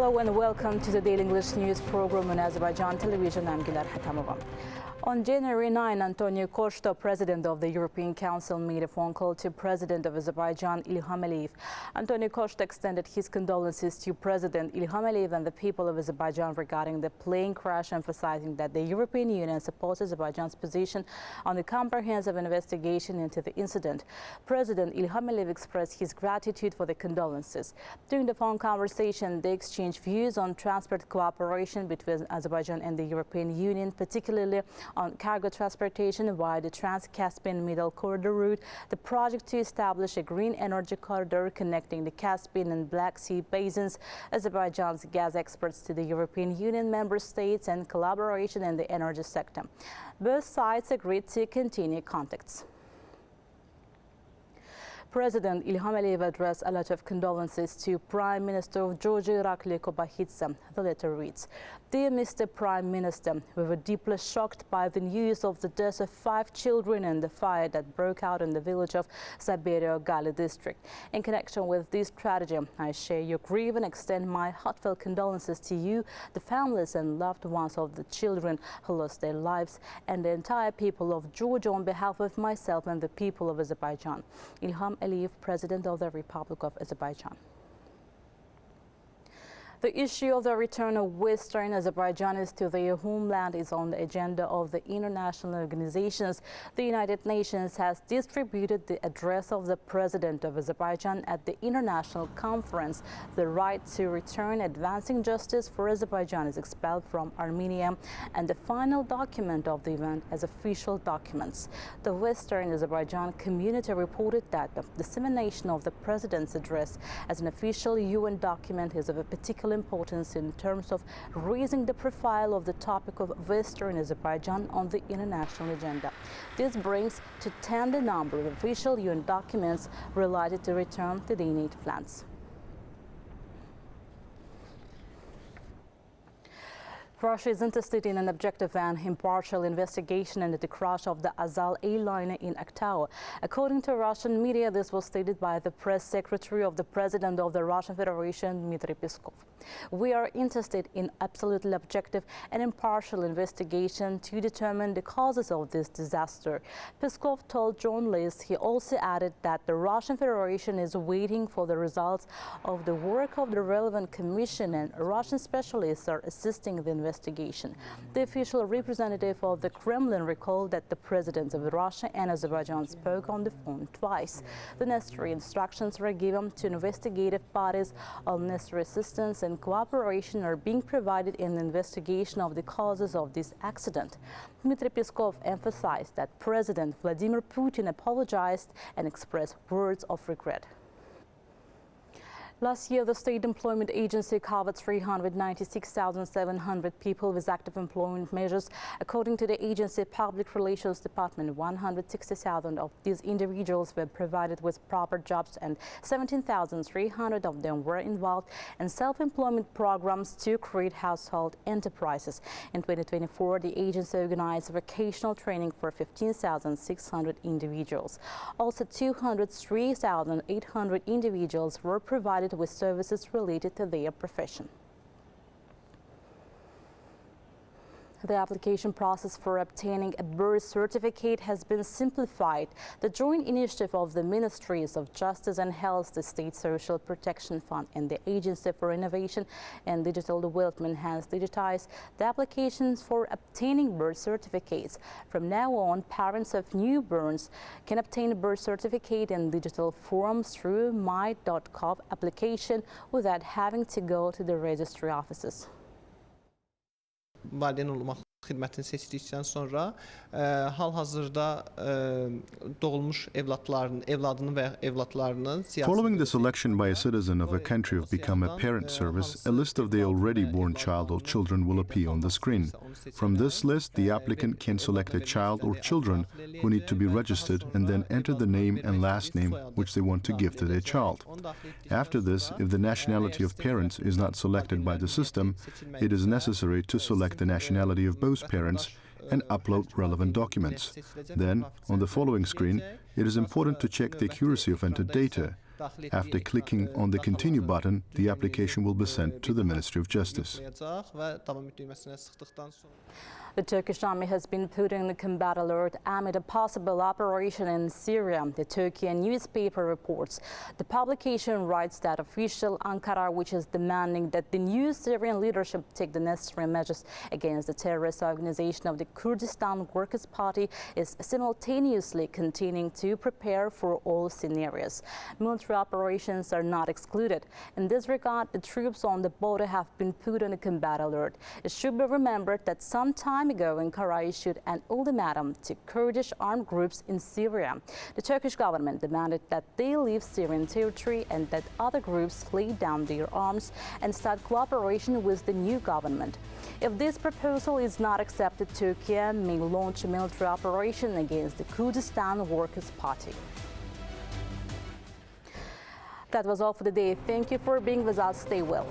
Hello and welcome to the Daily English News program on Azərbaycan Televiziyasının. I'm Gülər Hətamova. On January 9, Antonio Costa, President of the European Council, made a phone call to President of Azerbaijan, İlham. Antonio Costa extended his condolences to President İlham and the people of Azerbaijan regarding the plane crash, emphasizing that the European Union supports Azerbaijan's position on the comprehensive investigation into the incident. President İlham expressed his gratitude for the condolences. During the phone conversation, they exchanged views on transport cooperation between Azerbaijan and the European Union, particularly on cargo transportation via the Trans-Caspian Middle Corridor route, the project to establish a green energy corridor connecting the Caspian and Black Sea basins, Azerbaijan's gas exports to the European Union member states, and collaboration in the energy sector. Both sides agreed to continue contacts. President İlham addressed a letter of condolences to Prime Minister of Georgia, Irakli Kobahidze. The letter reads, "Dear Mr. Prime Minister, we were deeply shocked by the news of the deaths of 5 children in the fire that broke out in the village of Saberio Gali district. In connection with this tragedy, I share your grief and extend my heartfelt condolences to you, the families and loved ones of the children who lost their lives, and the entire people of Georgia on behalf of myself and the people of Azerbaijan." İlham Aliyev, President of the Republic of Azerbaijan. The issue of the return of Western Azerbaijanis to their homeland is on the agenda of the international organizations. The United Nations has distributed the address of the President of Azerbaijan at the international conference, The Right to Return, Advancing Justice for Azerbaijanis Expelled from Armenia, and the final document of the event as official documents. The Western Azerbaijan community reported that the dissemination of the President's address as an official UN document is of a particular importance in terms of raising the profile of the topic of Western Azerbaijan on the international agenda. This brings to 10 the number of official UN documents related to return to their native lands. Russia is interested in an objective and impartial investigation into the crash of the Azal airliner in Aktau. According to Russian media, this was stated by the press secretary of the President of the Russian Federation, Dmitry Peskov. "We are interested in absolutely objective and impartial investigation to determine the causes of this disaster," Peskov told journalists. He also added that the Russian Federation is waiting for the results of the work of the relevant commission, and Russian specialists are assisting the investigation. The official representative of the Kremlin recalled that the presidents of Russia and Azerbaijan spoke on the phone twice. The necessary instructions were given to investigative bodies. All necessary assistance and cooperation are being provided in the investigation of the causes of this accident. Dmitry Peskov emphasized that President Vladimir Putin apologized and expressed words of regret. Last year, the State Employment Agency covered 396,700 people with active employment measures. According to the agency Public Relations Department, 160,000 of these individuals were provided with proper jobs, and 17,300 of them were involved in self-employment programs to create household enterprises. In 2024, the agency organized vocational training for 15,600 individuals. Also, 203,800 individuals were provided with services related to their profession. The application process for obtaining a birth certificate has been simplified. The joint initiative of the Ministries of Justice and Health, the State Social Protection Fund, and the Agency for Innovation and Digital Development has digitized the applications for obtaining birth certificates. From now on, parents of newborns can obtain a birth certificate in digital form through my.gov application without having to go to the registry offices. Valideyn olmaq xidmətini seçdikdən sonra hal-hazırda doğulmuş evladının və evladlarının siyasi... Following the selection by a citizen of a country of become a parent service, a list of the already born child or children will appear on the screen. From this list, the applicant can select a child or children who need to be registered and then enter the name and last name which they want to give to their child. After this, if the nationality of parents is not selected by the system, it is necessary to select the nationality of both parents and upload relevant documents. Then, on the following screen, it is important to check the accuracy of entered data. After clicking on the Continue button, the application will be sent to the Ministry of Justice. The Turkish Army has been put in the combat alert amid a possible operation in Syria, the Turkish newspaper reports. The publication writes that official Ankara, which is demanding that the new Syrian leadership take the necessary measures against the terrorist organization of the Kurdistan Workers' Party, is simultaneously continuing to prepare for all scenarios. Military operations are not excluded. In this regard, the troops on the border have been put on a combat alert. It should be remembered that some time ago, Ankara issued an ultimatum to Kurdish armed groups in Syria. The Turkish government demanded that they leave Syrian territory and that other groups lay down their arms and start cooperation with the new government. If this proposal is not accepted, Turkey may launch a military operation against the Kurdistan Workers' Party. That was all for the day. Thank you for being with us. Stay well.